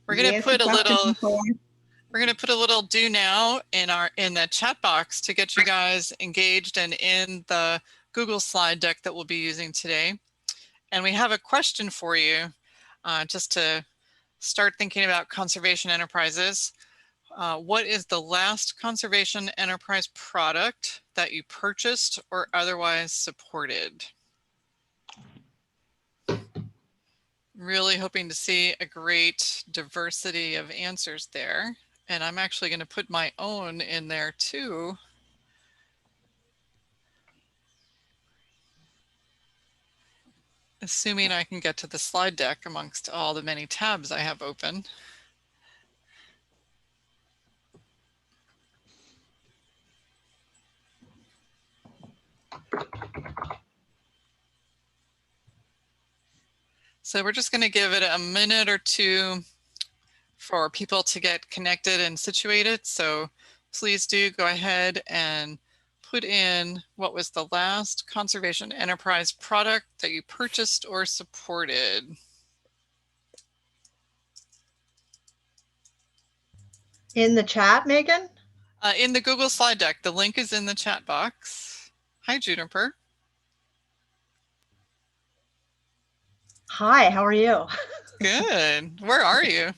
We're going to Yes, put a little before. we're going to put a little do now in the chat box to get you guys engaged and in the Google slide deck that we'll be using today. And we have a question for you just to start thinking about conservation enterprises. What is the last conservation enterprise product that you purchased or otherwise supported? Really hoping to see a great diversity of answers there. And I'm actually going to put my own in there too. Assuming I can get to the slide deck amongst all the many tabs I have open. So we're just going to give it a minute or two for people to get connected and situated. So please do go ahead and put in what was the last conservation enterprise product that you purchased or supported. In the chat, Megan? In the Google slide deck, the link is in the chat box. Hi, Juniper. Hi, how are you? Good. Where are you?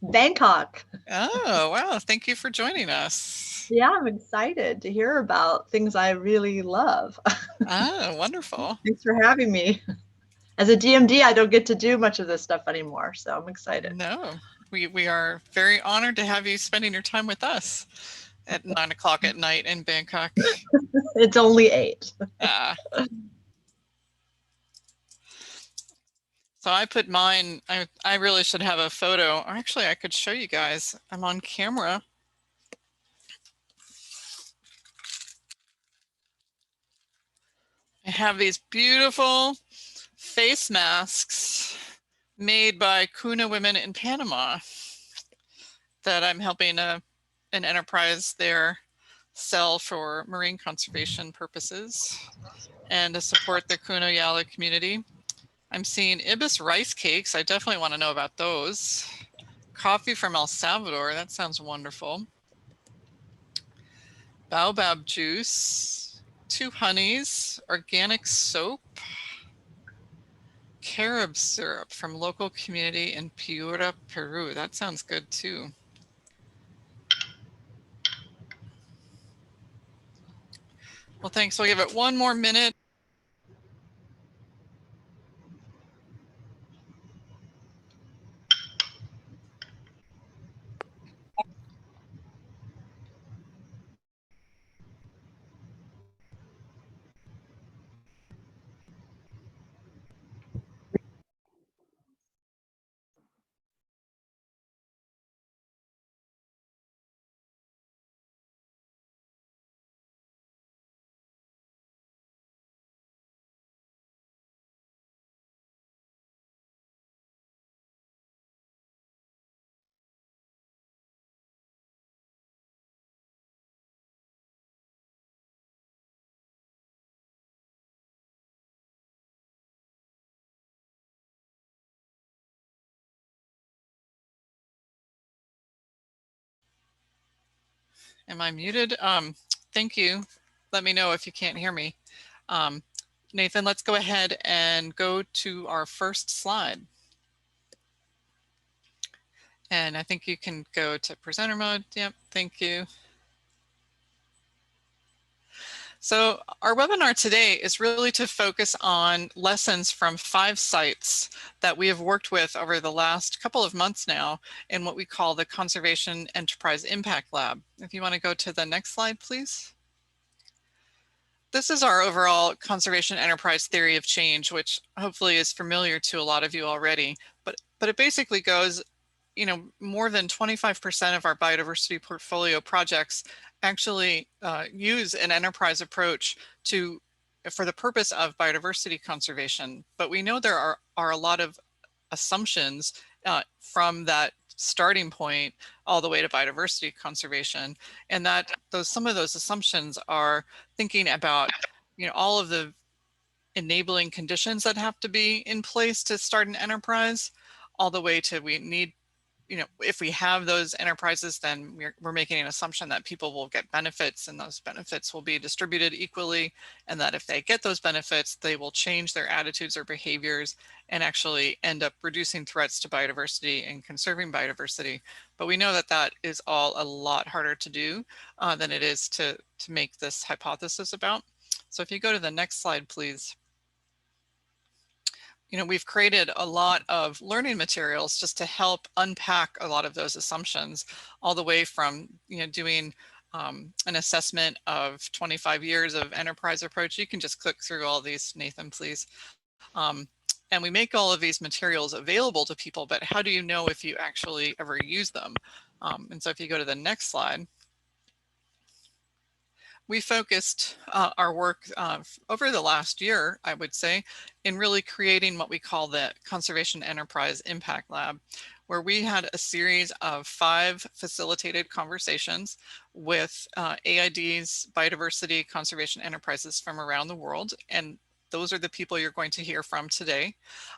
Bangkok. Oh, wow. Thank you for joining us. Yeah, I'm excited to hear about things I really love. Oh, wonderful. Thanks for having me. As a DMD, I don't get to do much of this stuff anymore, so I'm excited. No, we are very honored to have you spending your time with us at 9 o'clock at night in Bangkok. It's only 8. So I put mine, I really should have a photo. Actually, I could show you guys. I'm on camera. I have these beautiful face masks made by Kuna Women in Panama that I'm helping an enterprise there sell for marine conservation purposes and to support the Kuno Yala community. I'm seeing Ibis rice cakes. I definitely want to know about those. Coffee from El Salvador. That sounds wonderful. Baobab juice. 2 honeys. Organic soap. Carob syrup from local community in Piura, Peru. That sounds good too. Well, thanks. We'll give it one more minute. Am I muted? Thank you. Let me know if you can't hear me. Nathan, let's go ahead and go to our first slide. And I think you can go to presenter mode. Yep, thank you. So our webinar today is really to focus on lessons from 5 sites that we have worked with over the last couple of months now in what we call the Conservation Enterprise Impact Lab. If you want to go to the next slide, please. This is our overall conservation enterprise theory of change, which hopefully is familiar to a lot of you already, but it basically goes, you know, more than 25% of our biodiversity portfolio projects actually use an enterprise approach for the purpose of biodiversity conservation. But we know there are a lot of assumptions from that starting point all the way to biodiversity conservation, and that some of those assumptions are thinking about, you know, all of the enabling conditions that have to be in place to start an enterprise, all the way to we need if we have those enterprises, then we're making an assumption that people will get benefits, and those benefits will be distributed equally, and that if they get those benefits, they will change their attitudes or behaviors and actually end up reducing threats to biodiversity and conserving biodiversity. But we know that that is all a lot harder to do than it is to make this hypothesis about. So if you go to the next slide, please. We've created a lot of learning materials just to help unpack a lot of those assumptions, all the way from, doing an assessment of 25 years of enterprise approach. You can just click through all these, Nathan, please. And we make all of these materials available to people, but how do you know if you actually ever use them? And so if you go to the next slide, we focused our work over the last year, I would say, in really creating what we call the Conservation Enterprise Impact Lab, where we had a series of 5 facilitated conversations with AID's biodiversity conservation enterprises from around the world. And those are the people you're going to hear from today,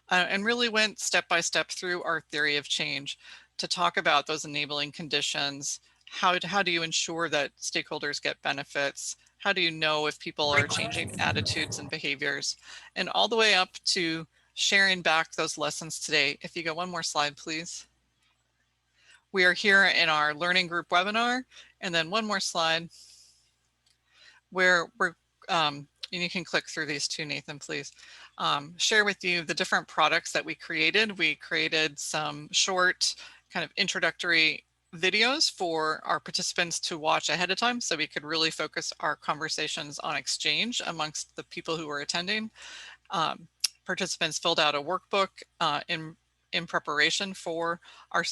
and really went step by step through our theory of change to talk about those enabling conditions. How do you ensure that stakeholders get benefits? How do you know if people are changing attitudes and behaviors? And all the way up to sharing back those lessons today. If you go one more slide, please. We are here in our learning group webinar, and then one more slide where we're, and you can click through these two, Nathan, please. Share with you the different products that we created. We created some short kind of introductory videos for our participants to watch ahead of time, so we could really focus our conversations on exchange amongst the people who were attending. Participants filled out a workbook in preparation for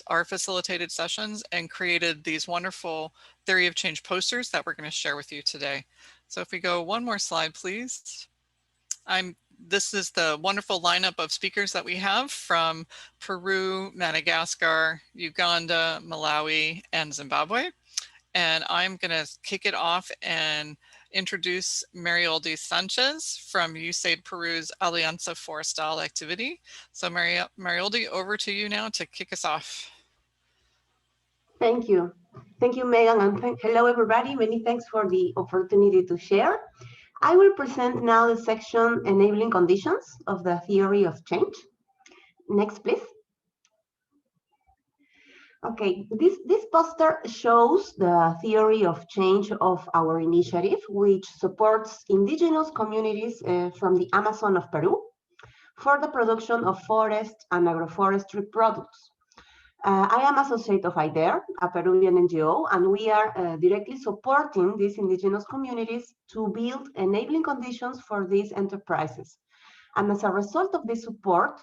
our facilitated sessions, and created these wonderful theory of change posters that we're going to share with you today. So if we go one more slide, please. This is the wonderful lineup of speakers that we have from Peru, Madagascar, Uganda, Malawi, and Zimbabwe. And I'm going to kick it off and introduce Marioldi Sanchez from USAID Peru's Alianza Forestal activity. So Marioldi, over to you now to kick us off. Thank you. Thank you, Megan, and hello, everybody. Many thanks for the opportunity to share. I will present now the section Enabling Conditions of the Theory of Change. Next, please. Okay, this poster shows the theory of change of our initiative, which supports indigenous communities from the Amazon of Peru for the production of forest and agroforestry products. I am associate of IDER, a Peruvian NGO, and we are directly supporting these indigenous communities to build enabling conditions for these enterprises. And as a result of this support,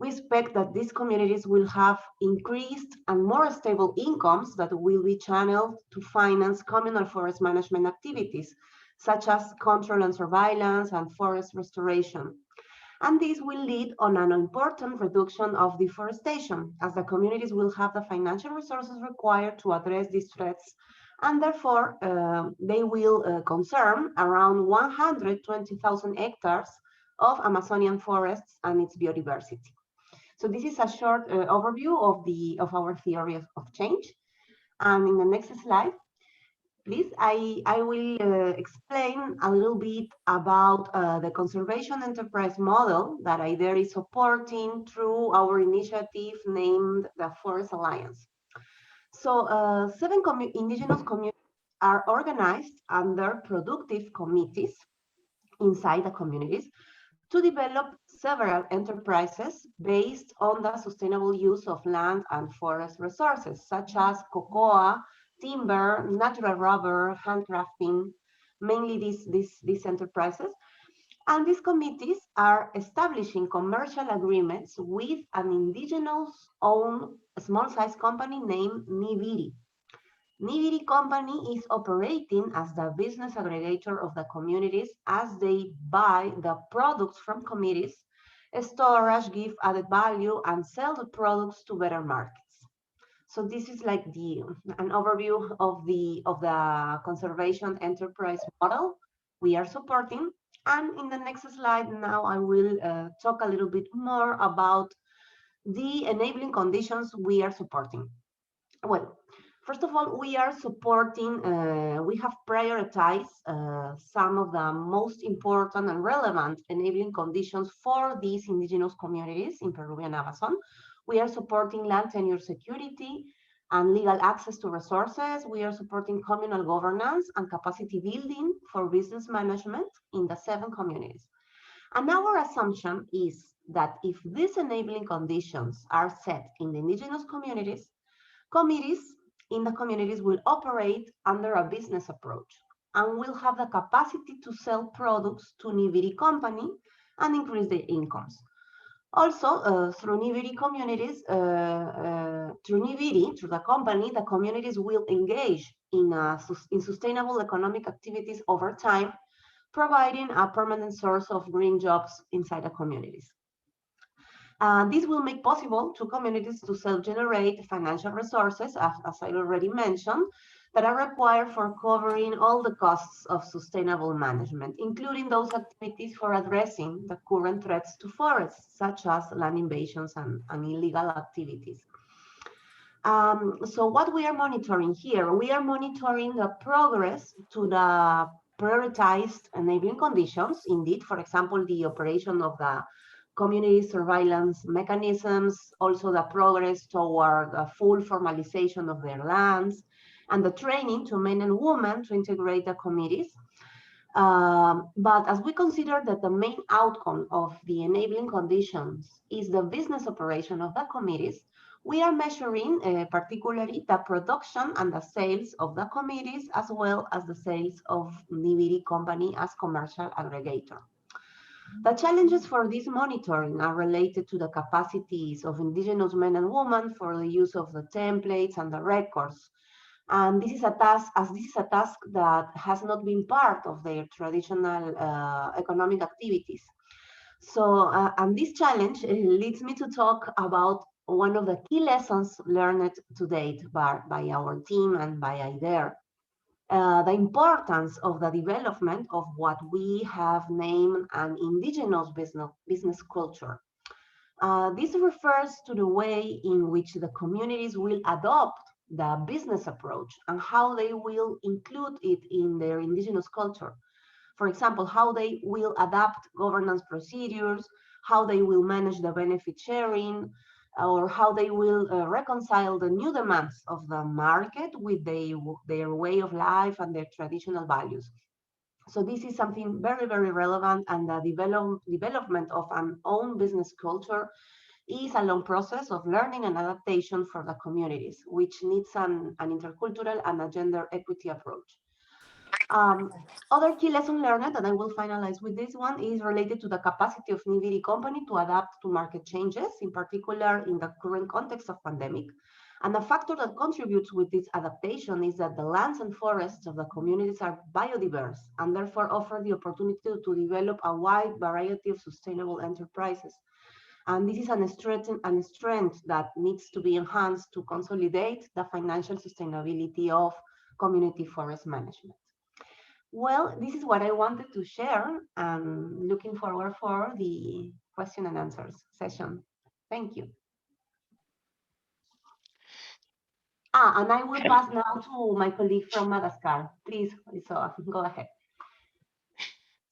we expect that these communities will have increased and more stable incomes that will be channeled to finance communal forest management activities, such as control and surveillance and forest restoration. And this will lead on an important reduction of deforestation, as the communities will have the financial resources required to address these threats, and therefore they will conserve around 120,000 hectares of Amazonian forests and its biodiversity. So this is a short overview of our theory of change. And in the next slide, please, I will explain a little bit about the conservation enterprise model that IDER is supporting through our initiative named the Forest Alliance. So 7 indigenous communities are organized under productive committees inside the communities to develop several enterprises based on the sustainable use of land and forest resources, such as cocoa, timber, natural rubber, handcrafting, mainly these enterprises. And these committees are establishing commercial agreements with an indigenous-owned small-sized company named Nibiri. Nibiri company is operating as the business aggregator of the communities as they buy the products from committees, storage, give added value, and sell the products to better markets. So this is like an overview of the conservation enterprise model we are supporting. And in the next slide now, I will talk a little bit more about the enabling conditions we are supporting? Well, first of all, we are supporting, we have prioritized some of the most important and relevant enabling conditions for these indigenous communities in Peruvian Amazon. We are supporting land tenure security and legal access to resources. We are supporting communal governance and capacity building for business management in the 7 communities. And our assumption is that if these enabling conditions are set in the indigenous communities, committees in the communities will operate under a business approach and will have the capacity to sell products to Nibiri company and increase their incomes. Also, through Nibiri communities, through the company, the communities will engage in sustainable economic activities over time, providing a permanent source of green jobs inside the communities. This will make possible to communities to self-generate financial resources, as I already mentioned, that are required for covering all the costs of sustainable management, including those activities for addressing the current threats to forests, such as land invasions and illegal activities. So what we are monitoring here, we are monitoring the progress to the prioritized enabling conditions. Indeed, for example, the operation of the community surveillance mechanisms, also the progress toward the full formalization of their lands, and the training to men and women to integrate the committees. But as we consider that the main outcome of the enabling conditions is the business operation of the committees, we are measuring particularly the production and the sales of the committees, as well as the sales of Nibiri company as commercial aggregator. The challenges for this monitoring are related to the capacities of indigenous men and women for the use of the templates and the records. And this is a task, that has not been part of their traditional economic activities. So, and this challenge leads me to talk about one of the key lessons learned to date by our team and by IDER. The importance of the development of what we have named an indigenous business culture. This refers to the way in which the communities will adopt the business approach and how they will include it in their indigenous culture. For example, how they will adapt governance procedures, how they will manage the benefit sharing, or how they will reconcile the new demands of the market with their way of life and their traditional values. So this is something very, very relevant, and the development of an own business culture is a long process of learning and adaptation for the communities, which needs an intercultural and a gender equity approach. Other key lesson learned, and I will finalize with this one, is related to the capacity of Nibiri company to adapt to market changes, in particular in the current context of pandemic. And the factor that contributes with this adaptation is that the lands and forests of the communities are biodiverse and therefore offer the opportunity to develop a wide variety of sustainable enterprises. And this is a strength that needs to be enhanced to consolidate the financial sustainability of community forest management. Well, this is what I wanted to share, and looking forward for the question and answers session. Thank you. And I will pass now to my colleague from Madagascar. Please, Lisa, go ahead.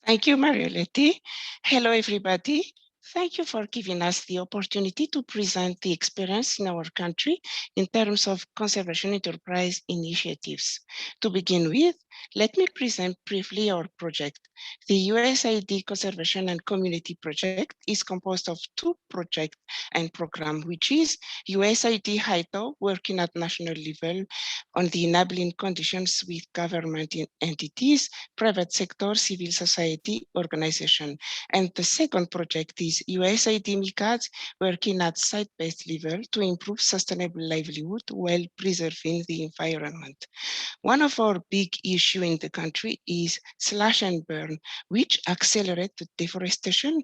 Thank you, Marioleti. Hello, everybody. Thank you for giving us the opportunity to present the experience in our country in terms of conservation enterprise initiatives. To begin with, let me present briefly our project. The USAID Conservation and Community Project is composed of 2 projects and programs, which is USAID HITO, working at national level on the enabling conditions with government entities, private sector, civil society organization. And the second project is USAID MICAD, working at site-based level to improve sustainable livelihood while preserving the environment. One of our big issues in the country is slash and burn, which accelerated deforestation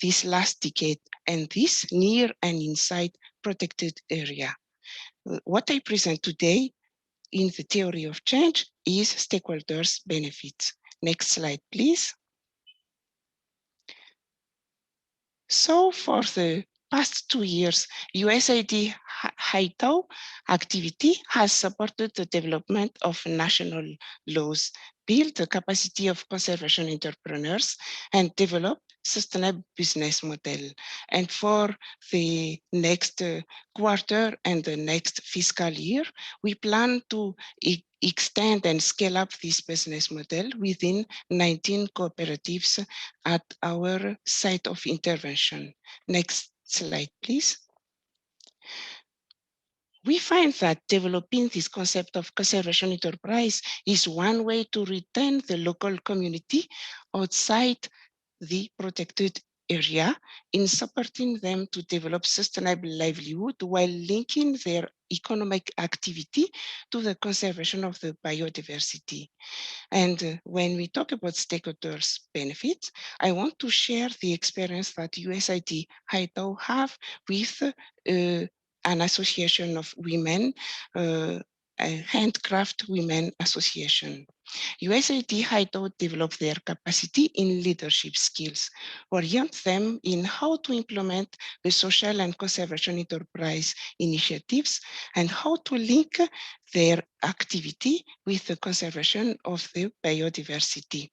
this last decade, and this near and inside protected area. What I present today in the theory of change is stakeholders' benefits. Next slide, please. So for the past 2 years, USAID Haitao activity has supported the development of national laws, built the capacity of conservation entrepreneurs, and develop sustainable business model. And for the next quarter and the next fiscal year, we plan to extend and scale up this business model within 19 cooperatives at our site of intervention. Next slide, please. We find that developing this concept of conservation enterprise is one way to retain the local community outside the protected area in supporting them to develop sustainable livelihood while linking their economic activity to the conservation of the biodiversity. And when we talk about stakeholders' benefits, I want to share the experience that USAID Haitao have with an association of women, a Handcraft Women Association. USAID Haitao developed their capacity in leadership skills, orient them in how to implement the social and conservation enterprise initiatives, and how to link their activity with the conservation of the biodiversity.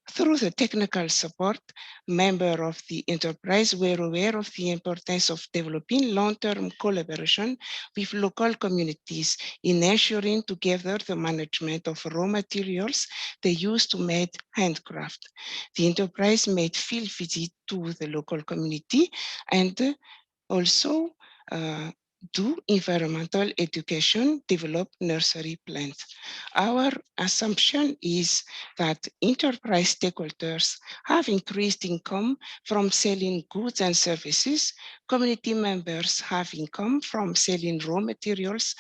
Through the technical support, members of the enterprise were aware of the importance of developing long-term collaboration with local communities in ensuring together the management of raw materials they use to make handcraft. The enterprise made field visits to the local community and also do environmental education, develop nursery plants. Our assumption is that enterprise stakeholders have increased income from selling goods and services. Community members have income from selling raw materials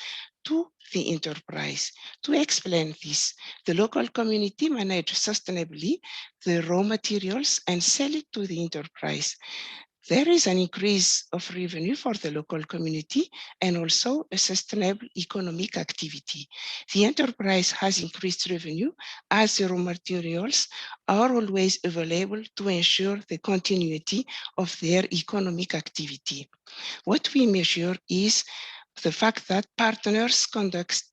to the enterprise. To explain this, the local community manage sustainably the raw materials and sell it to the enterprise. There is an increase of revenue for the local community and also a sustainable economic activity. The enterprise has increased revenue as the raw materials are always available to ensure the continuity of their economic activity. What we measure is the fact that partners conduct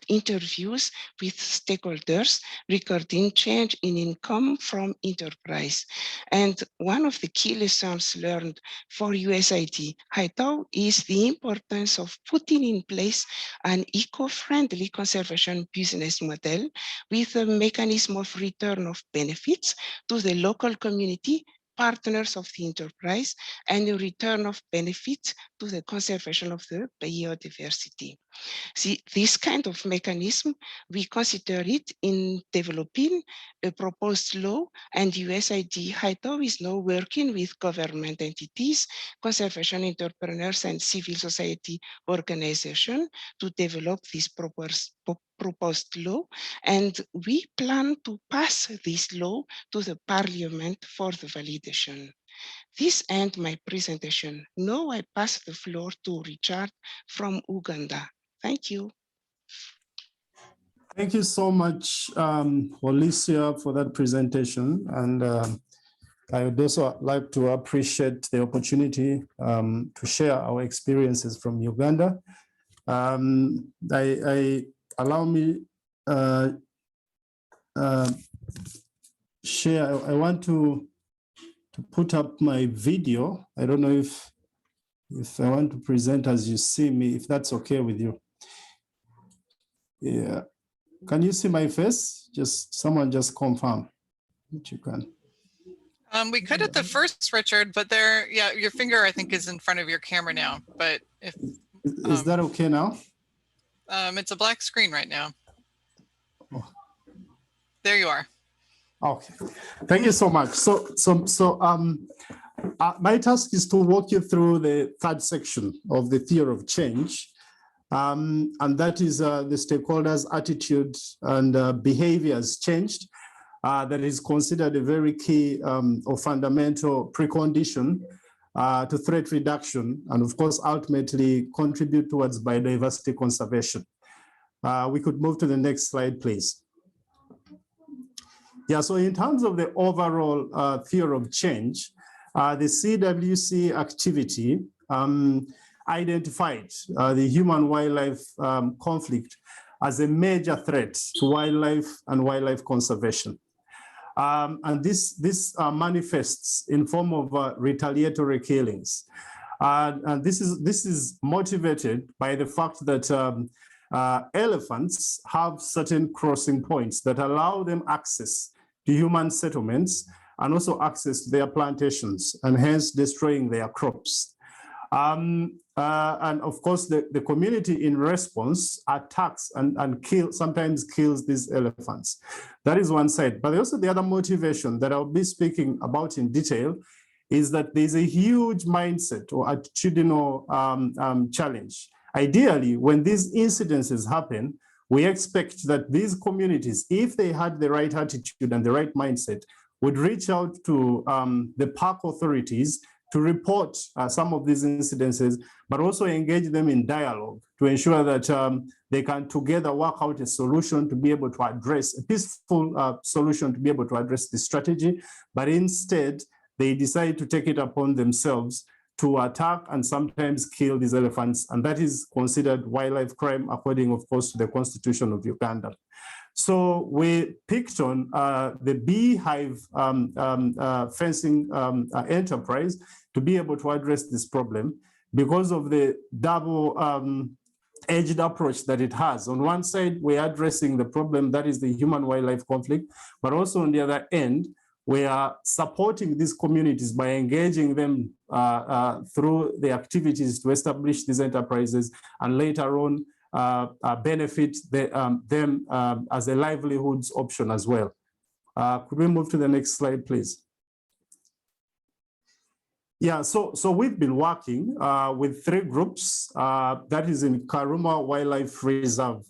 interviews with stakeholders regarding change in income from enterprise. And one of the key lessons learned for USAID Haitao is the importance of putting in place an eco-friendly conservation business model with a mechanism of return of benefits to the local community, partners of the enterprise, and the return of benefits to the conservation of the biodiversity. See, this kind of mechanism, we consider it in developing a proposed law, and USAID Haitao is now working with government entities, conservation entrepreneurs, and civil society organizations to develop this proposed law, and we plan to pass this law to the parliament for the validation. This ends my presentation. Now I pass the floor to Richard from Uganda. Thank you. Thank you so much, Alicia, for that presentation. And I would also like to appreciate the opportunity to share our experiences from Uganda. Allow me share. I want to put up my video. I don't know if I want to present as you see me, if that's okay with you. Yeah. Can you see my face? Someone just confirm that you can. We could at the first, Richard, but there, yeah, your finger I think is in front of your camera now. But if is that okay now? It's a black screen right now. Oh. There you are. Okay, thank you so much. My task is to walk you through the third section of the theory of change, and that is the stakeholders' attitude and behaviors changed. That is considered a very key or fundamental precondition to threat reduction, and of course, ultimately contribute towards biodiversity conservation. We could move to the next slide, please. Yeah, so in terms of the overall theory of change, the CWC activity identified the human-wildlife conflict as a major threat to wildlife and wildlife conservation. And this manifests in form of retaliatory killings. And this is motivated by the fact that elephants have certain crossing points that allow them access to human settlements and also access to their plantations, and hence destroying their crops. And of course, the community in response attacks and sometimes kills these elephants. That is one side. But also the other motivation that I'll be speaking about in detail is that there's a huge mindset or attitudinal challenge. Ideally, when these incidences happen, we expect that these communities, if they had the right attitude and the right mindset, would reach out to the park authorities to report some of these incidences, but also engage them in dialogue to ensure that they can together work out a solution to be able to address, a peaceful solution to be able to address the strategy. But instead, they decide to take it upon themselves to attack and sometimes kill these elephants. And that is considered wildlife crime, according, of course, to the Constitution of Uganda. So we picked on the beehive fencing enterprise to be able to address this problem because of the double-edged approach that it has. On one side, we're addressing the problem that is the human-wildlife conflict, but also on the other end, we are supporting these communities by engaging them through the activities to establish these enterprises and later on benefit them as a livelihoods option as well. Could we move to the next slide, please? Yeah, so we've been working with 3 groups. That is in Karuma Wildlife Reserve,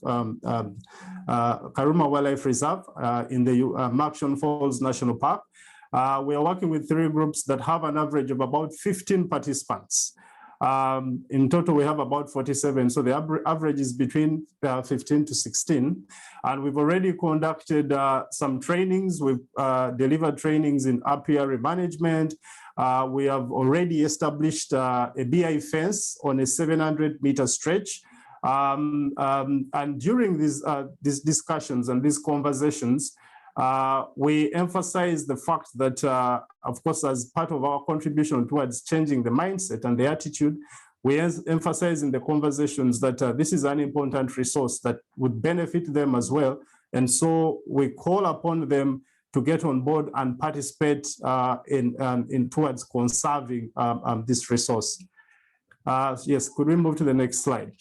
Karuma Wildlife Reserve in the Murchison Falls National Park. We are working with 3 groups that have an average of about 15 participants. In total, we have about 47. So the average is between 15 to 16. And we've already conducted some trainings. We've delivered trainings in apiary management. We have already established a BI fence on a 700-meter stretch. And during these discussions and these conversations, we emphasize the fact that, of course, as part of our contribution towards changing the mindset and the attitude, we emphasize in the conversations that this is an important resource that would benefit them as well. And so we call upon them to get on board and participate in towards conserving this resource. Yes, could we move to the next slide?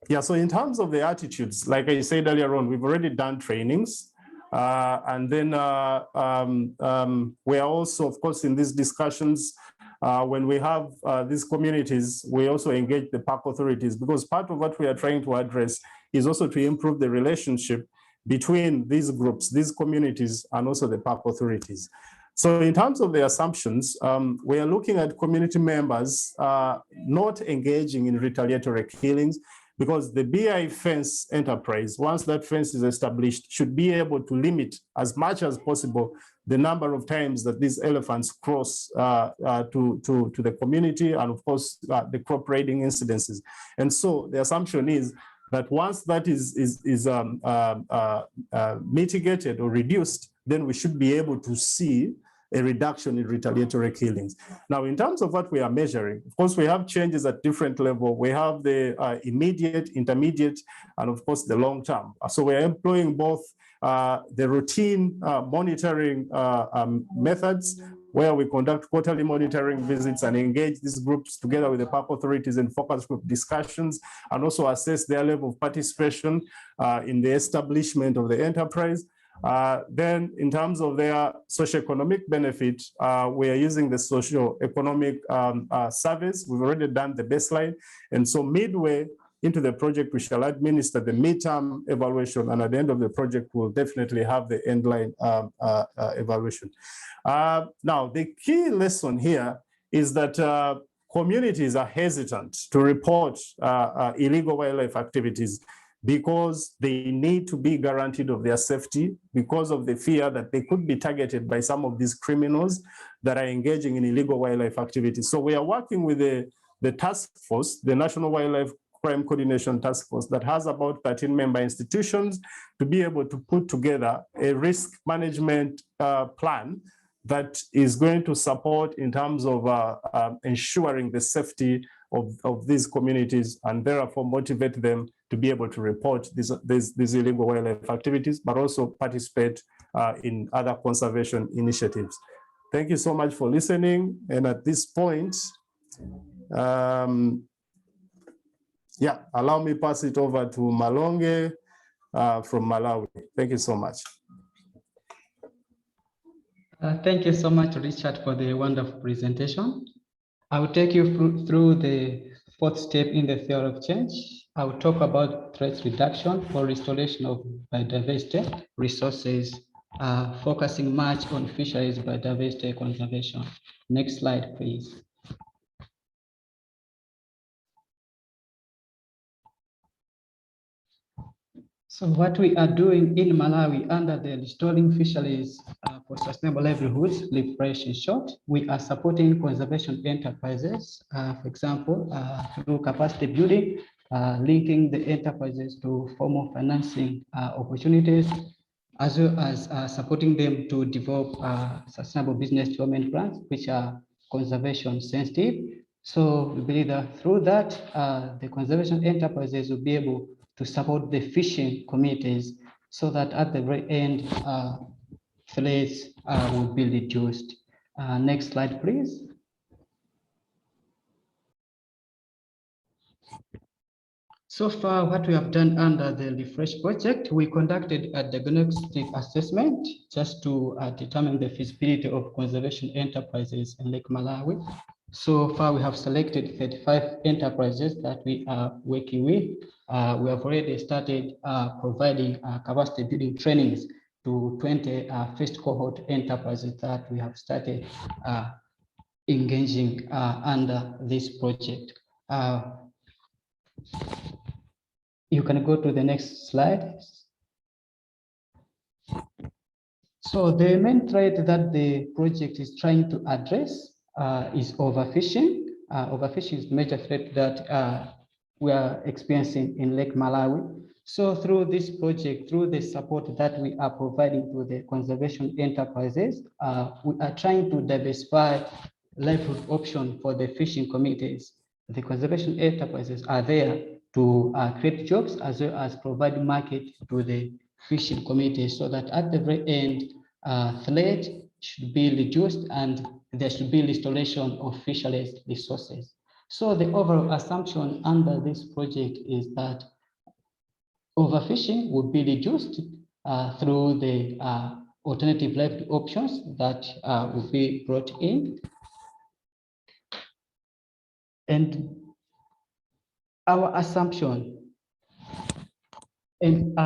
Yeah, so in terms of the attitudes, like I said earlier on, we've already done trainings. And then we are also, of course, in these discussions, when we have these communities, we also engage the park authorities, because part of what we are trying to address is also to improve the relationship between these groups, these communities, and also the park authorities. So in terms of the assumptions, we are looking at community members not engaging in retaliatory killings, because the BI fence enterprise, once that fence is established, should be able to limit as much as possible the number of times that these elephants cross to the community, and of course, the crop raiding incidences. And so the assumption is that once that is mitigated or reduced, then we should be able to see a reduction in retaliatory killings. Now, in terms of what we are measuring, of course, we have changes at different levels. We have the immediate, intermediate, and of course, the long term. So we're employing both the routine monitoring methods, where we conduct quarterly monitoring visits and engage these groups together with the park authorities in focus group discussions, and also assess their level of participation in the establishment of the enterprise. Then in terms of their socioeconomic benefit, we are using the socioeconomic surveys. We've already done the baseline. And so midway into the project, we shall administer the midterm evaluation. And at the end of the project, we'll definitely have the end line evaluation. Now, the key lesson here is that communities are hesitant to report illegal wildlife activities because they need to be guaranteed of their safety because of the fear that they could be targeted by some of these criminals that are engaging in illegal wildlife activities. So we are working with the task force, the National Wildlife Crime Coordination Task Force, that has about 13 member institutions, to be able to put together a risk management plan that is going to support in terms of ensuring the safety of these communities, and therefore motivate them to be able to report these illegal wildlife activities, but also participate in other conservation initiatives. Thank you so much for listening. And at this point, yeah, allow me pass it over to Malonge from Malawi. Thank you so much. Thank you so much, Richard, for the wonderful presentation. I will take you through the fourth step in the theory of change. I will talk about threat reduction for restoration of biodiversity resources, focusing much on fisheries biodiversity conservation. Next slide, please. So what we are doing in Malawi under the Restoring Fisheries for Sustainable Livelihoods, REFRESH in short, we are supporting conservation enterprises, for example, through capacity building, linking the enterprises to formal financing opportunities, as well as supporting them to develop sustainable business development plans, which are conservation sensitive. So we believe that through that, the conservation enterprises will be able to support the fishing communities so that at the very end, threats will be reduced. Next slide, please. So far, what we have done under the REFRESH project, we conducted a diagnostic assessment just to determine the feasibility of conservation enterprises in Lake Malawi. So far, we have selected 35 enterprises that we are working with. We have already started providing capacity building trainings to 20 first cohort enterprises that we have started engaging under this project. You can go to the next slide. So the main threat that the project is trying to address is overfishing. Overfishing is a major threat that we are experiencing in Lake Malawi. So through this project, through the support that we are providing to the conservation enterprises, we are trying to diversify livelihood option for the fishing communities. The conservation enterprises are there to create jobs as well as provide market to the fishing communities, so that at the very end, threat should be reduced and there should be restoration of fisheries resources. So the overall assumption under this project is that overfishing would be reduced through the alternative livelihood options that will be brought in. And our assumption and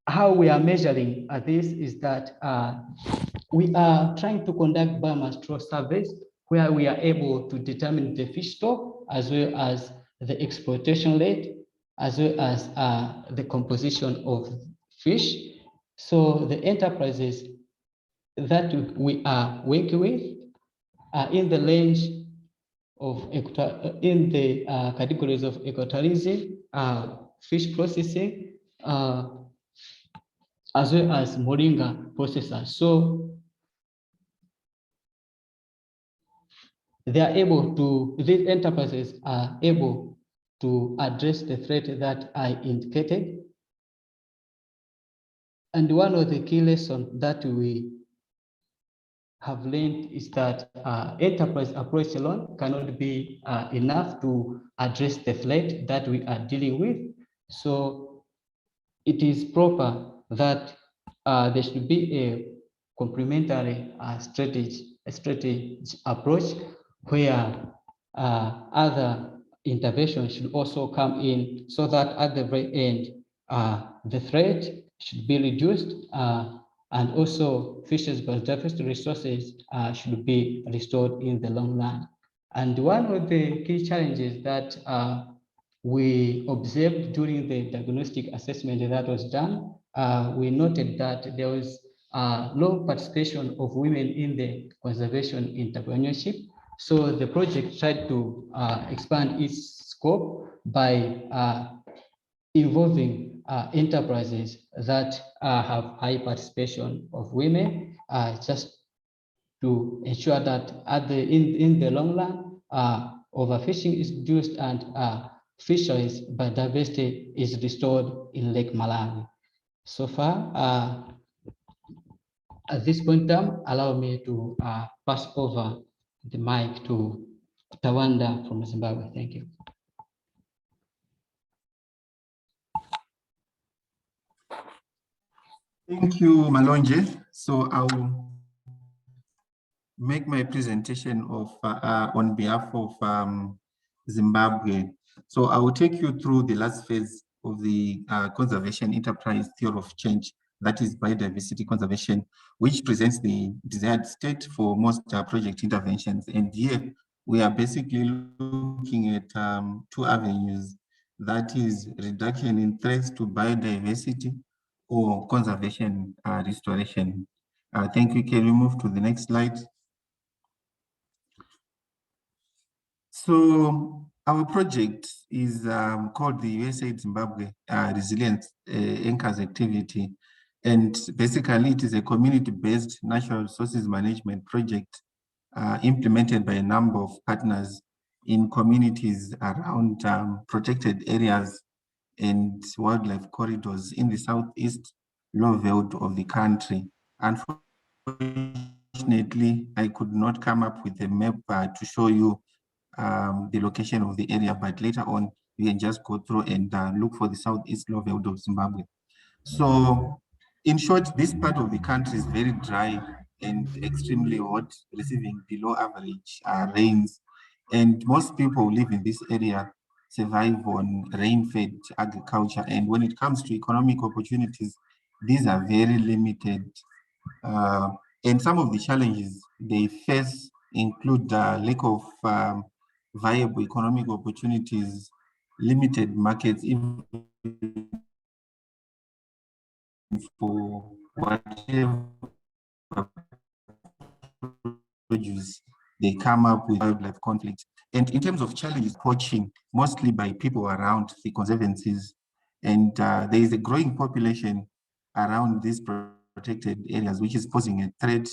how we are measuring this is that we are trying to conduct biomass trough surveys where we are able to determine the fish stock as well as the exploitation rate, as well as the composition of fish. So the enterprises that we are working with are in the range of in the categories of ecotourism, fish processing, as well as moringa processors. So they are able to, these enterprises are able to address the threat that I indicated. And one of the key lessons that we have learned is that enterprise approach alone cannot be enough to address the threat that we are dealing with. So it is proper that there should be a complementary strategy approach where other interventions should also come in, so that at the very end, the threat should be reduced and also fisheries biodiversity resources should be restored in the long run. And one of the key challenges that we observed during the diagnostic assessment that was done, we noted that there was low participation of women in the conservation entrepreneurship. So the project tried to expand its scope by involving enterprises that have high participation of women, just to ensure that in the long run, overfishing is reduced and fisheries biodiversity is restored in Lake Malawi. So far, at this point in time, allow me to pass over the mic to Tawanda from Zimbabwe. Thank you. Thank you, Malonje. So I'll make my presentation of on behalf of Zimbabwe. So I will take you through the last phase of the conservation enterprise theory of change, that is biodiversity conservation, which presents the desired state for most project interventions. And here we are basically looking at two avenues, that is reduction in threats to biodiversity or conservation restoration. Thank you. Can we move to the next slide? So our project is called the USAID Zimbabwe Resilience Anchors Activity. And basically it is a community-based natural resources management project implemented by a number of partners in communities around protected areas and wildlife corridors in the southeast Lowveld of the country. Unfortunately, I could not come up with a map to show you the location of the area, but later on we can just go through and look for the southeast Lowveld of Zimbabwe. So in short, this part of the country is very dry and extremely hot, receiving below average rains. And most people who live in this area survive on rain-fed agriculture. And when it comes to economic opportunities, these are very limited. And some of the challenges they face include lack of viable economic opportunities, limited markets even for whatever produce they come up with wildlife conflicts. And in terms of challenges, poaching, mostly by people around the conservancies. And there is a growing population around these protected areas, which is posing a threat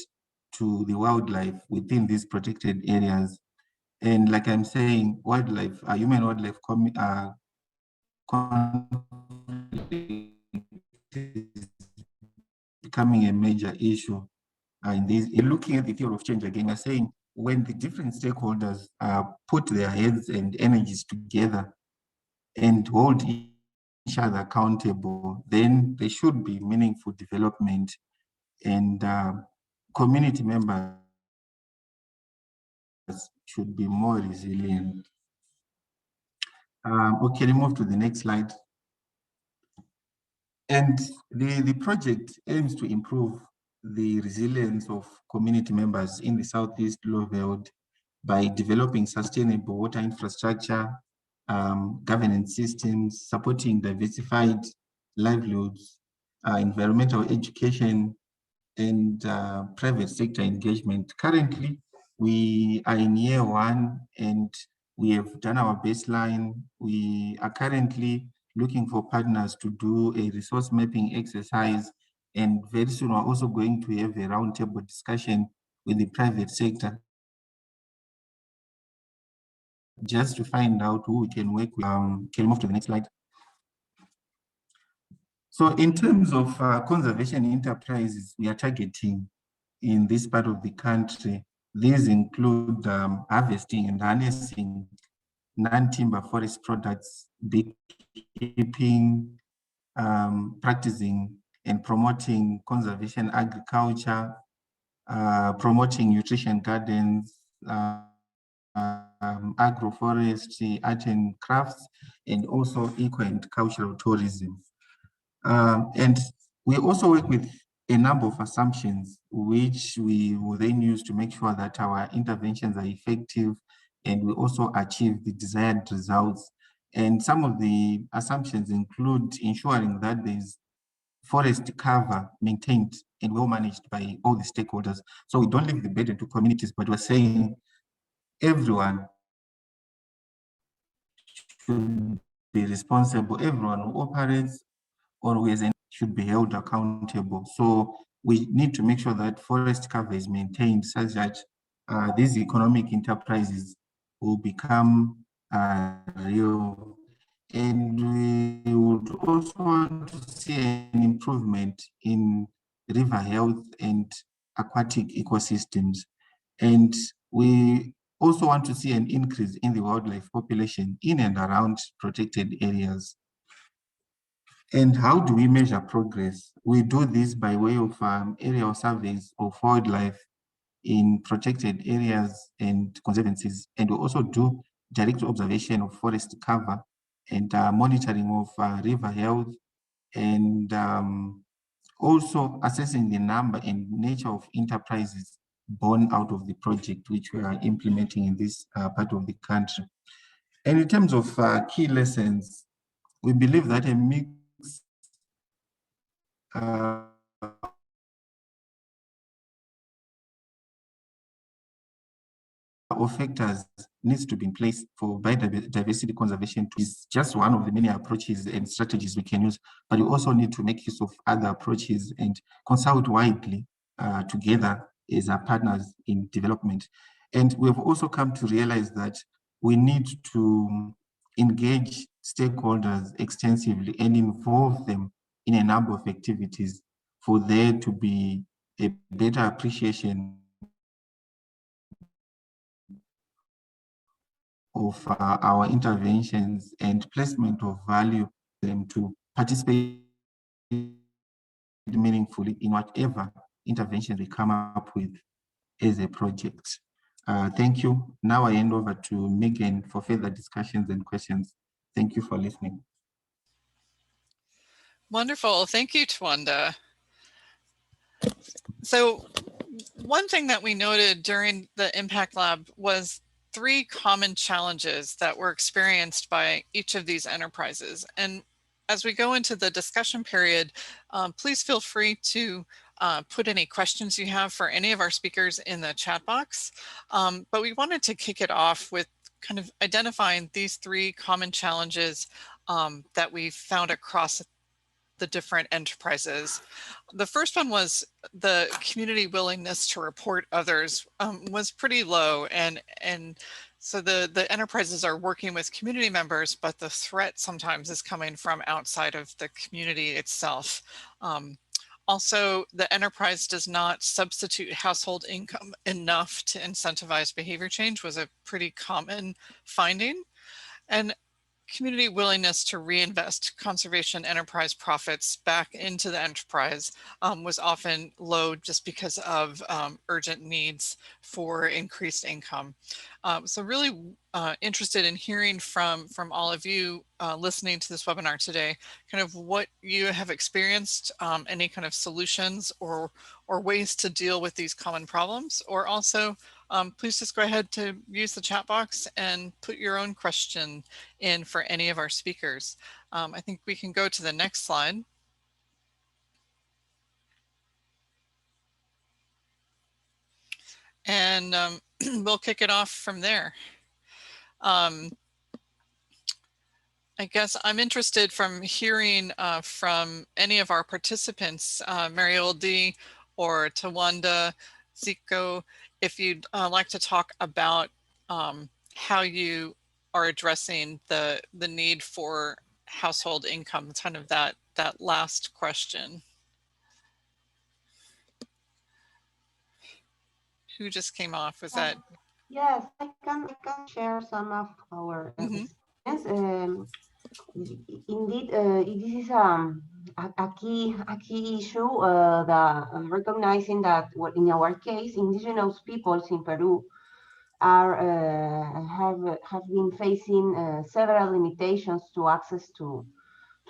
to the wildlife within these protected areas. And like I'm saying, wildlife, human wildlife becoming a major issue. In looking at the theory of change again, we're saying when the different stakeholders put their heads and energies together and hold each other accountable, then there should be meaningful development, and community members should be more resilient. Okay, we move to the next slide. And the project aims to improve the resilience of community members in the southeast Lowveld by developing sustainable water infrastructure, governance systems, supporting diversified livelihoods, environmental education, and private sector engagement. Currently, we are in year one and we have done our baseline. We are currently looking for partners to do a resource mapping exercise, and very soon we're also going to have a roundtable discussion with the private sector just to find out who we can work with. Can we move to the next slide? So in terms of conservation enterprises we are targeting in this part of the country, these include harvesting and harnessing non-timber forest products, beekeeping, practicing and promoting conservation agriculture, promoting nutrition gardens, agroforestry, art and crafts, and also eco and cultural tourism. And we also work with a number of assumptions, which we will then use to make sure that our interventions are effective and we also achieve the desired results. And some of the assumptions include ensuring that there's forest cover maintained and well managed by all the stakeholders. So we don't leave the burden to communities, but we're saying everyone should be responsible. Everyone who operates or who is should be held accountable. So we need to make sure that forest cover is maintained such that these economic enterprises will become real. And we would also want to see an improvement in river health and aquatic ecosystems. And we also want to see an increase in the wildlife population in and around protected areas. And how do we measure progress? We do this by way of aerial surveys of wildlife in protected areas and conservancies. And we also do direct observation of forest cover and monitoring of river health, and also assessing the number and nature of enterprises born out of the project which we are implementing in this part of the country. And in terms of key lessons, we believe that a mix of factors needs to be in place for biodiversity conservation. Is just one of the many approaches and strategies we can use, but you also need to make use of other approaches and consult widely together as our partners in development. And we've also come to realize that we need to engage stakeholders extensively and involve them in a number of activities for there to be a better appreciation of our interventions and placement of value them to participate meaningfully in whatever intervention we come up with as a project. Thank you. Now I hand over to Megan for further discussions and questions. Thank you for listening. Wonderful. Thank you, Twanda. So one thing that we noted during the Impact Lab was 3 common challenges that were experienced by each of these enterprises. And as we go into the discussion period, please feel free to put any questions you have for any of our speakers in the chat box. But we wanted to kick it off with kind of identifying these 3 common challenges that we found across the different enterprises. The first one was the community willingness to report others was pretty low, and so the enterprises are working with community members, but the threat sometimes is coming from outside of the community itself. Also, the enterprise does not substitute household income enough to incentivize behavior change was a pretty common finding. And community willingness to reinvest conservation enterprise profits back into the enterprise was often low just because of urgent needs for increased income. So really interested in hearing from all of you listening to this webinar today, kind of what you have experienced, any kind of solutions or ways to deal with these common problems, or also please just go ahead to use the chat box and put your own question in for any of our speakers. I think we can go to the next slide. And we'll kick it off from there. I guess I'm interested from hearing from any of our participants, Marioldi or Tawanda, Zico, if you'd like to talk about how you are addressing the need for household income, kind of that last question. Who just came off? Was that? Yes, I can share some of our experience. Indeed, this is a key issue that recognizing that in our case, indigenous peoples in Peru are have been facing several limitations to access to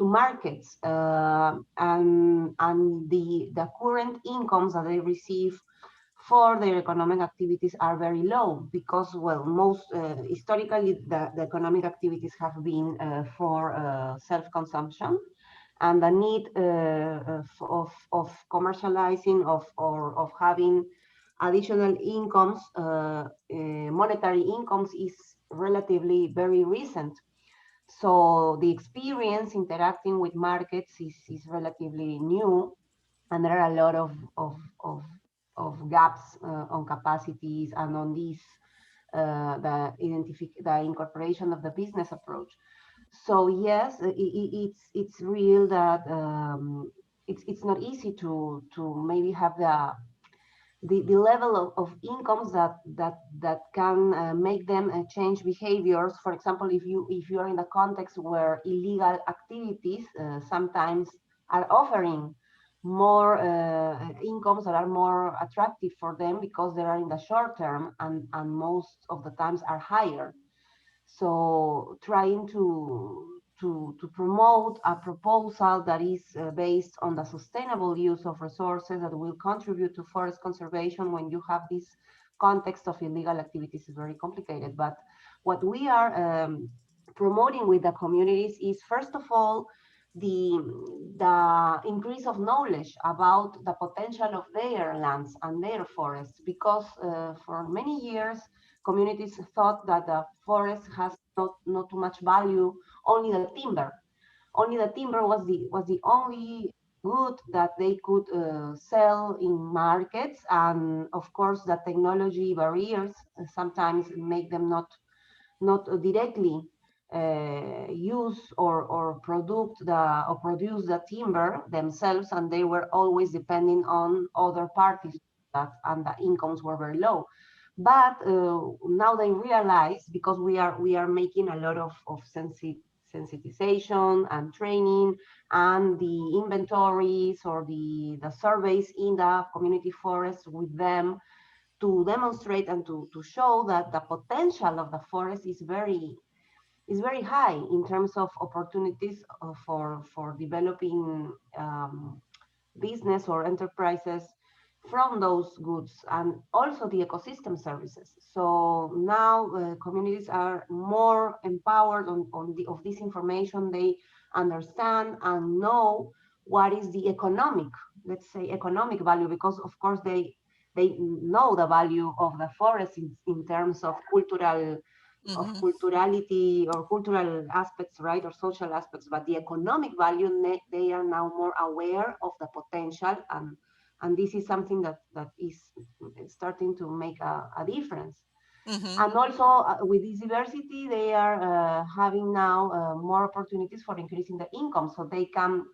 markets, and the current incomes that they receive for their economic activities are very low because, well, most historically the economic activities have been for self-consumption, and the need of commercializing of having additional incomes, monetary incomes, is relatively very recent. So the experience interacting with markets is relatively new, and there are a lot of gaps on capacities and on this the incorporation of the business approach. So yes, it's real that it's not easy to maybe have the level of incomes that can make them change behaviors. For example, if you are in a context where illegal activities sometimes are offering more incomes that are more attractive for them because they are in the short term, and most of the times are higher. So trying to promote a proposal that is based on the sustainable use of resources that will contribute to forest conservation when you have this context of illegal activities is very complicated. But what we are promoting with the communities is, first of all, the increase of knowledge about the potential of their lands and their forests, because for many years communities thought that the forest has not too much value, only the timber. Only the timber was the only good that they could sell in markets, and of course the technology barriers sometimes make them not directly use or produce the timber themselves, and they were always depending on other parties, and the incomes were very low. But now they realize, because we are making a lot of sensitization and training, and the inventories or the surveys in the community forest with them, to demonstrate and to show that the potential of the forest is very high in terms of opportunities for developing business or enterprises from those goods, and also the ecosystem services. So now communities are more empowered of this information. They understand and know what is the economic, let's say, economic value, because of course they know the value of the forest in terms of cultural, of culturality or cultural aspects, right, or social aspects. But the economic value, they are now more aware of the potential, and this is something that is starting to make a difference. And also with this diversity, they are having now more opportunities for increasing the income, so they can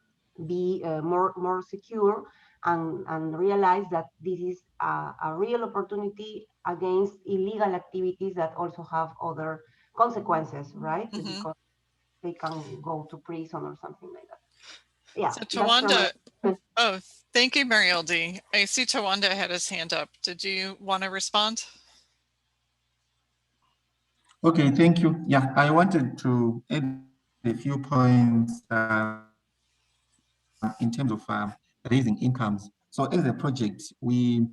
be more secure and realize that this is a real opportunity against illegal activities that also have other consequences, right? Because they can go to prison or something like that. Yeah. So Tawanda, oh, thank you, Marielde. I see Tawanda had his hand up. Did you want to respond? Okay, thank you. Yeah, I wanted to add a few points in terms of raising incomes. So as a project, we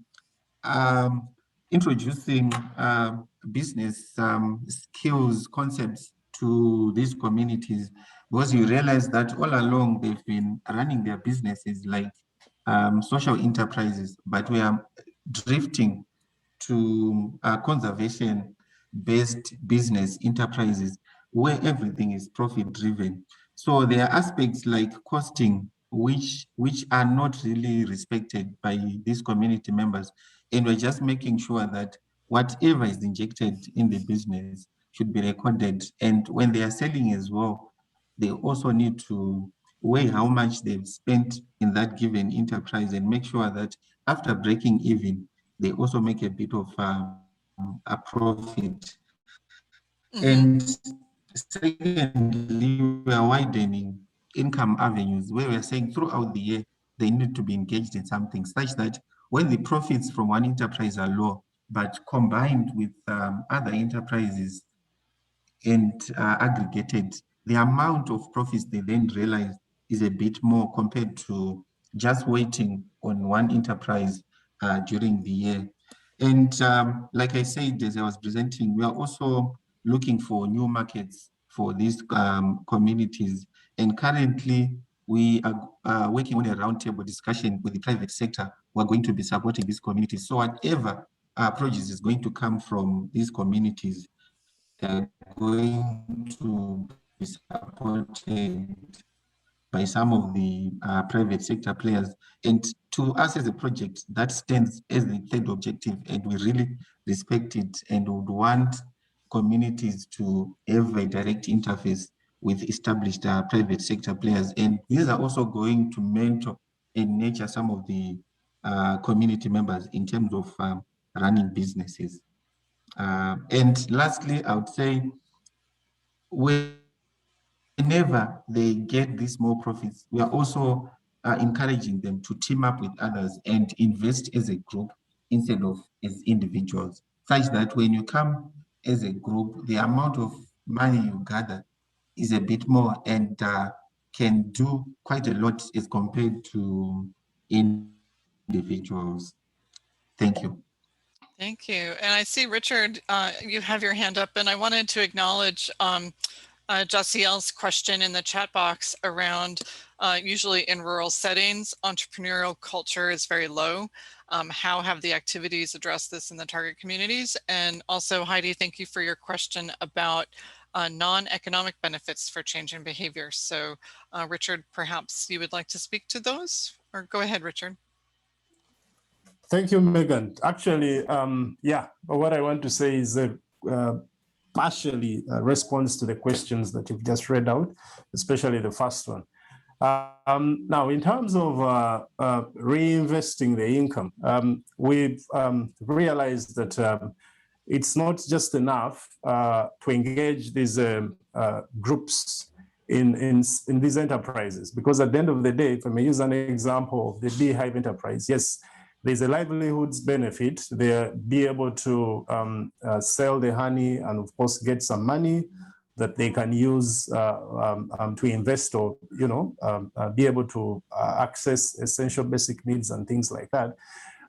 introducing business skills concepts to these communities, because you realize that all along they've been running their businesses like social enterprises, but we are drifting to conservation-based business enterprises where everything is profit-driven. So there are aspects like costing which are not really respected by these community members, and we're just making sure that whatever is injected in the business should be recorded. And when they are selling as well, they also need to weigh how much they've spent in that given enterprise and make sure that after breaking even, they also make a bit of a profit. And secondly, we are widening income avenues, where we are saying throughout the year, they need to be engaged in something such that when the profits from one enterprise are low, but combined with other enterprises and aggregated, the amount of profits they then realize is a bit more compared to just waiting on one enterprise during the year. And like I said, as I was presenting, we are also looking for new markets for these communities. And currently, we are working on a roundtable discussion with the private sector. We're going to be supporting these communities. So whatever produce is going to come from these communities, they're going to be supported by some of the private sector players. And to us as a project, that stands as the third objective, and we really respect it and would want communities to have a direct interface with established private sector players. And these are also going to mentor and nurture some of the community members in terms of running businesses. And lastly, I would say, whenever they get these more profits, we are also encouraging them to team up with others and invest as a group instead of as individuals, such that when you come as a group, the amount of money you gather is a bit more and can do quite a lot as compared to individuals. Thank you. Thank you. And I see, Richard, you have your hand up, and I wanted to acknowledge Jasiel's question in the chat box around usually in rural settings, entrepreneurial culture is very low. How have the activities addressed this in the target communities? And also, Heidi, thank you for your question about non-economic benefits for change in behavior. So Richard, perhaps you would like to speak to those, or go ahead, Richard. Thank you, Megan. Actually, yeah, what I want to say is partially a response to the questions that you've just read out, especially the first one. Now, in terms of reinvesting the income, we've realized that it's not just enough to engage these groups in these enterprises, because at the end of the day, if I may use an example of the beehive enterprise, yes, there's a livelihoods benefit. They'll be able to sell the honey and of course get some money that they can use to invest or, you know, be able to access essential basic needs and things like that.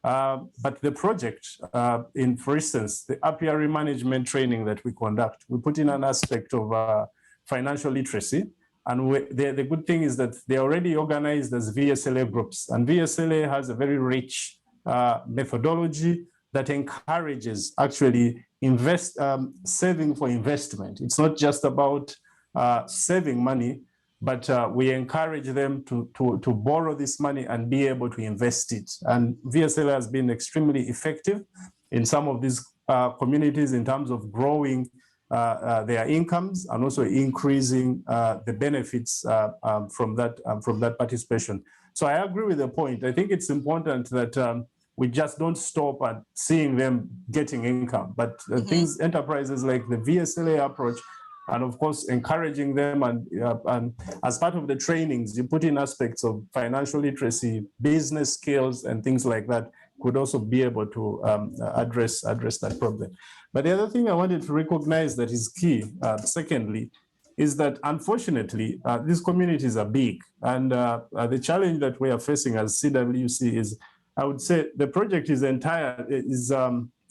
But the project, for instance, the apiary management training that we conduct, we put in an aspect of financial literacy. And the good thing is that they're already organized as VSLA groups. And VSLA has a very rich methodology that encourages actually saving for investment. It's not just about saving money, but we encourage them to borrow this money and be able to invest it. And VSLA has been extremely effective in some of these communities in terms of growing their incomes and also increasing the benefits from that participation. So I agree with the point. I think it's important that we just don't stop at seeing them getting income, but things, enterprises like the VSLA approach, and of course encouraging them, and as part of the trainings, you put in aspects of financial literacy, business skills, and things like that, could also be able to address that problem. But the other thing I wanted to recognize that is key, secondly, is that unfortunately, these communities are big. And the challenge that we are facing as CWC is, I would say the project is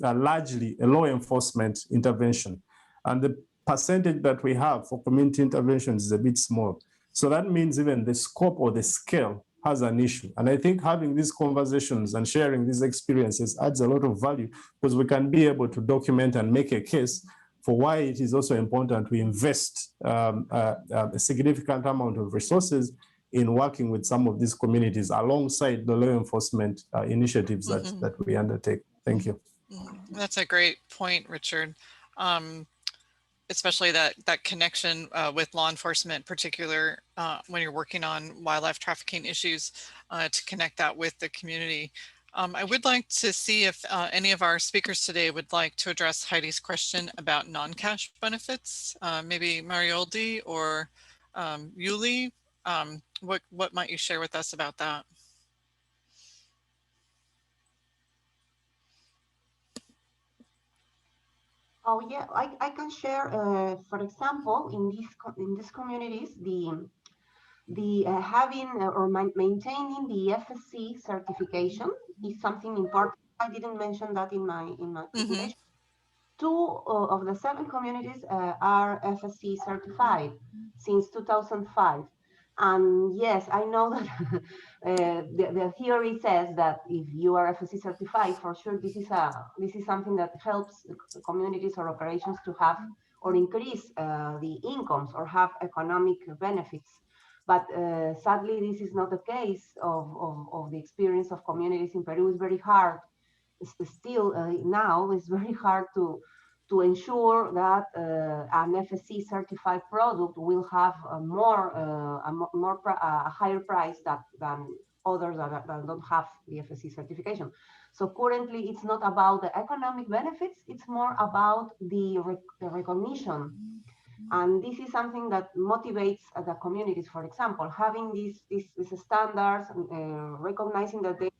largely a law enforcement intervention. And the percentage that we have for community interventions is a bit small. So that means even the scope or the scale has an issue. And I think having these conversations and sharing these experiences adds a lot of value, because we can be able to document and make a case for why it is also important to invest a significant amount of resources in working with some of these communities alongside the law enforcement initiatives that we undertake. Thank you. That's a great point, Richard. Especially that connection with law enforcement, particular when you're working on wildlife trafficking issues, to connect that with the community. I would like to see if any of our speakers today would like to address Heidi's question about non-cash benefits. Maybe Marioldi or Yuli. What might you share with us about that? Oh yeah, I can share. For example, in these communities, having or maintaining the FSC certification is something important I didn't mention that in my presentation. 2 of the 7 communities are FSC certified since 2005. And yes, I know that the theory says that if you are FSC certified, for sure, this is something that helps communities or operations to have or increase the incomes or have economic benefits. But sadly, this is not the case of the experience of communities in Peru. It's very hard. Still now it's very hard to ensure that an FSC certified product will have a higher price than others that don't have the FSC certification. So currently it's not about the economic benefits, it's more about the recognition. And this is something that motivates the communities, for example, having these standards, recognizing that they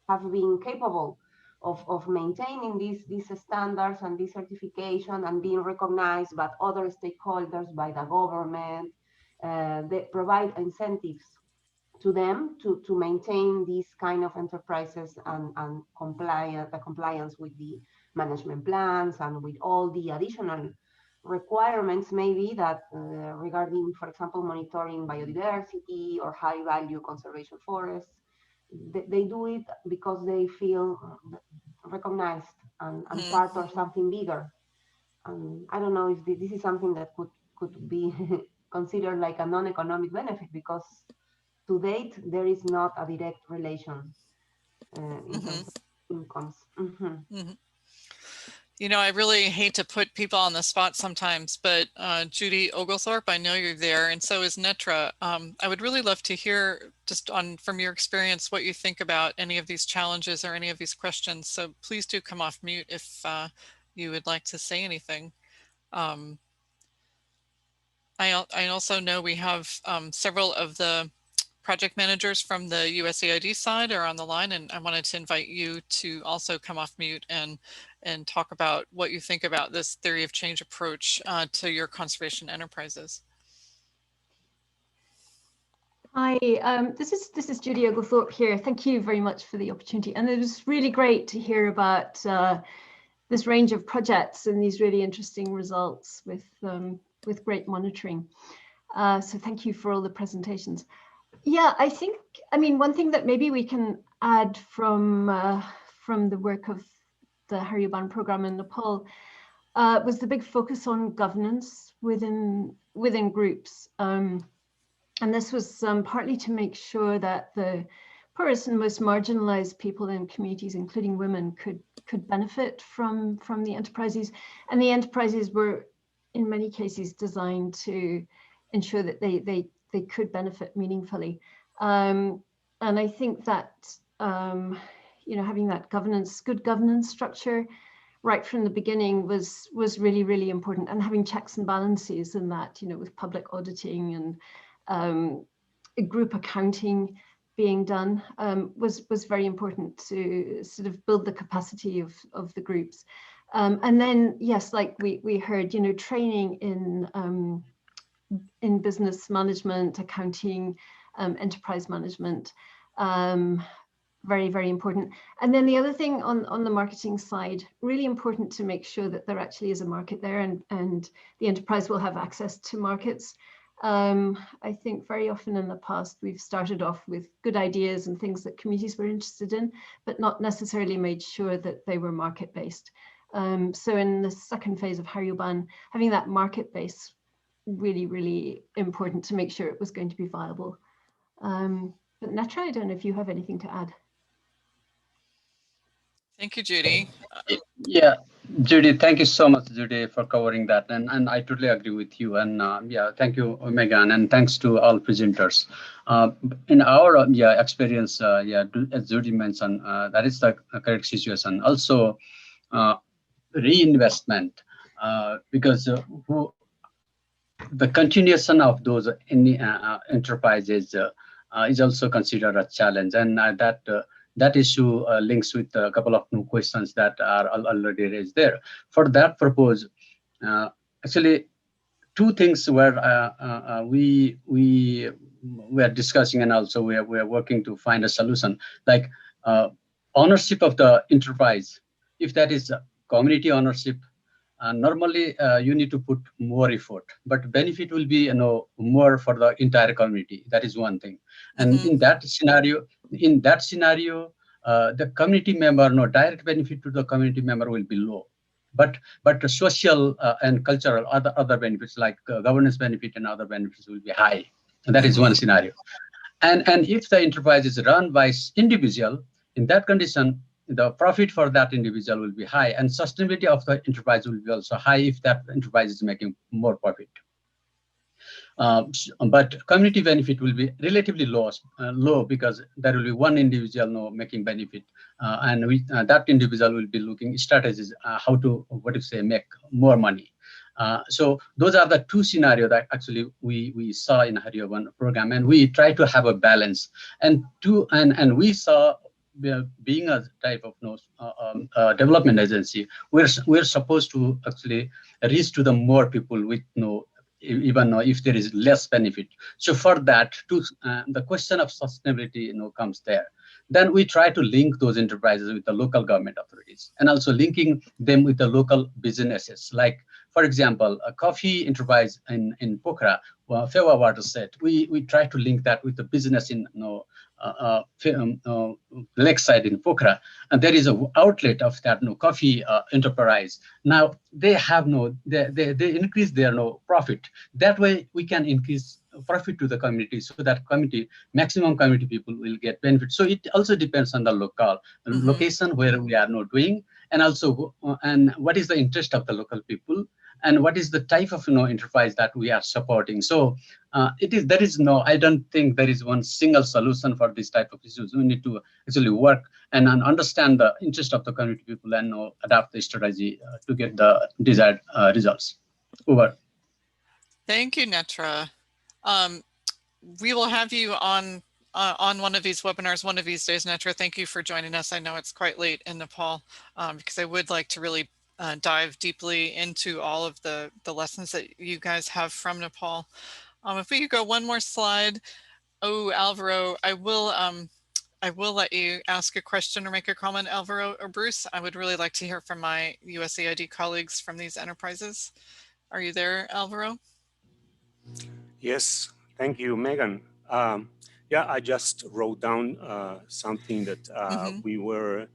have been capable of maintaining these standards and this certification and being recognized by other stakeholders, by the government. They provide incentives to them to maintain these kind of enterprises and compliance with the management plans and with all the additional requirements maybe that regarding, for example, monitoring biodiversity or high value conservation forests. They do it because they feel recognized and part of something bigger. I don't know if this is something that could be considered like a non-economic benefit, because to date there is not a direct relation in terms of incomes. You know, I really hate to put people on the spot sometimes, but Judy Oglethorpe, I know you're there, and so is Netra. I would really love to hear just from your experience what you think about any of these challenges or any of these questions. So please do come off mute if you would like to say anything. I also know we have several of the project managers from the USAID side are on the line, and I wanted to invite you to also come off mute and talk about what you think about this theory of change approach to your conservation enterprises. Hi, this is Judy Oglethorpe here. Thank you very much for the opportunity. And it was really great to hear about this range of projects and these really interesting results with great monitoring. So thank you for all the presentations. Yeah, I mean, one thing that maybe we can add from the work of the Hariyuban program in Nepal was the big focus on governance within groups. And this was partly to make sure that the poorest and most marginalized people in communities, including women, could benefit from the enterprises. And the enterprises were, in many cases, designed to ensure that they could benefit meaningfully. And I think that, you know, having that good governance structure right from the beginning was really, really important. And having checks and balances in that, you know, with public auditing and group accounting being done was very important to sort of build the capacity of the groups. And then, yes, like we heard, you know, training in business management, accounting, enterprise management, very, very important. And then the other thing on the marketing side, really important to make sure that there actually is a market there and the enterprise will have access to markets. I think very often in the past, we've started off with good ideas and things that communities were interested in, but not necessarily made sure that they were market-based. So in the second phase of Hariyuban, having that market base really, really important to make sure it was going to be viable. But Netra, I don't know if you have anything to add. Thank you, Judy. Yeah, Judy, thank you so much, Judy, for covering that. And I totally agree with you. And yeah, thank you, Megan, and thanks to all presenters. In our experience, as Judy mentioned, that is the correct situation. Also, reinvestment, because the continuation of those enterprises is also considered a challenge, and that issue links with a couple of new questions that are already raised there. For that purpose, actually, two things where we are discussing, and also we are working to find a solution. Like ownership of the enterprise, if that is community ownership, normally you need to put more effort, but benefit will be more for the entire community. That is one thing. And in that scenario, the community member, no direct benefit to the community member will be low, but the social and cultural other benefits like governance benefit and other benefits will be high. And that is one scenario. And if the enterprise is run by individual, in that condition, the profit for that individual will be high, and sustainability of the enterprise will be also high if that enterprise is making more profit. But community benefit will be relatively low because there will be one individual making benefit, and that individual will be looking strategies how to make more money. So those are the two scenarios that actually we saw in Hari Urban program, and we try to have a balance. And we saw, being a type of development agency, we're supposed to actually reach to the more people with even if there is less benefit. So for that, the question of sustainability comes there. Then we try to link those enterprises with the local government authorities, and also linking them with the local businesses. Like, for example, a coffee enterprise in Pokhara, Phewa watershed, we try to link that with the business in lakeside in Pokhara, and there is an outlet of that coffee enterprise. Now they have they increase their profit. That way we can increase profit to the community, so that maximum community people will get benefit. So it also depends on the local location where we are doing, and also and what is the interest of the local people, and what is the type of enterprise that we are supporting. So I don't think there is one single solution for this type of issues. We need to actually work and understand the interest of the community people and adapt the strategy to get the desired results. Over. Thank you, Netra. We will have you on one of these webinars one of these days, Netra. Thank you for joining us. I know it's quite late in Nepal, because I would like to really dive deeply into all of the lessons that you guys have from Nepal. If we could go one more slide. Oh, Alvaro, I will let you ask a question or make a comment, Alvaro or Bruce. I would really like to hear from my USAID colleagues from these enterprises. Are you there, Alvaro? Yes, thank you, Megan. Yeah, I just wrote down something that we were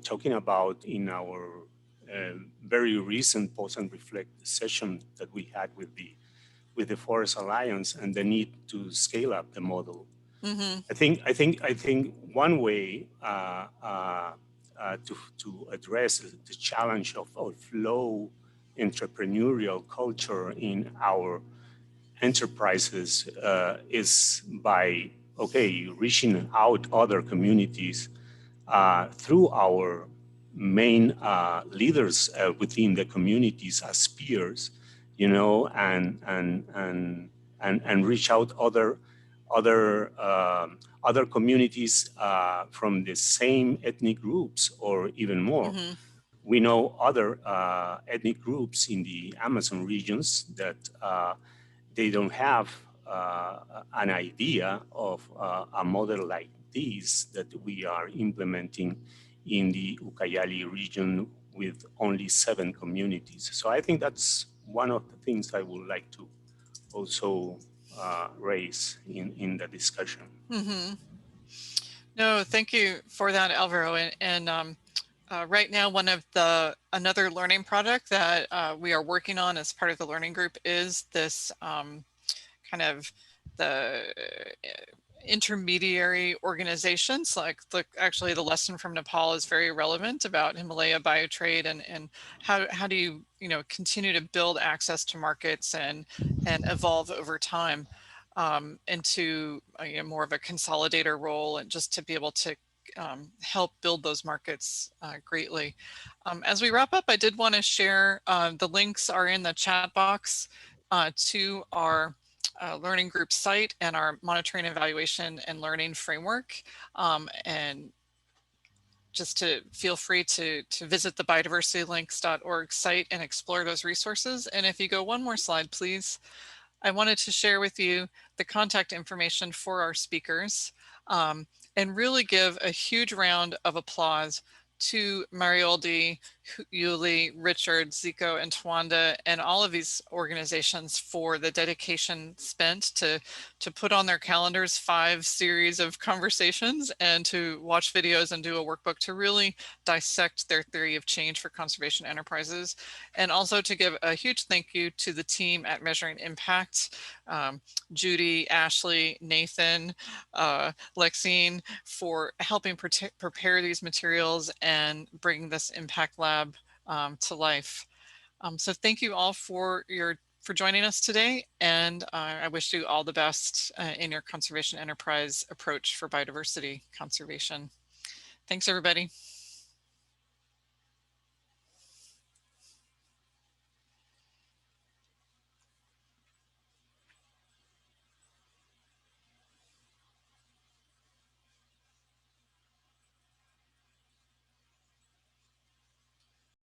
talking about in our very recent Pause and Reflect session that we had with the Forest Alliance, and the need to scale up the model. I think one way to address the challenge of low entrepreneurial culture in our enterprises is by reaching out other communities through our main leaders within the communities as peers, and reach out other communities from the same ethnic groups or even more. We know other ethnic groups in the Amazon regions that they don't have an idea of a model like this that we are implementing in the Ucayali region with only 7 communities. So I think that's one of the things I would like to also raise in the discussion. No, thank you for that, Alvaro. And right now, another learning product that we are working on as part of the learning group is this kind of the intermediary organizations. Like actually the lesson from Nepal is very relevant about Himalaya Biotrade and how do you continue to build access to markets and evolve over time into more of a consolidator role, and just to be able to help build those markets greatly. As we wrap up, I did want to share the links are in the chat box to our learning group site and our monitoring, evaluation, and learning framework. And just to feel free to visit the biodiversitylinks.org site and explore those resources. And if you go one more slide, please. I wanted to share with you the contact information for our speakers. and really give a huge round of applause to Marioldi, Yuli, Richard, Zico, and Twanda, and all of these organizations for the dedication spent to put on their calendars 5 series of conversations and to watch videos and do a workbook to really dissect their theory of change for conservation enterprises. And also to give a huge thank you to the team at Measuring Impact, Judy, Ashley, Nathan, Lexine, for helping prepare these materials and bring this impact lab to life. So thank you all for joining us today, and I wish you all the best in your conservation enterprise approach for biodiversity conservation. Thanks, everybody.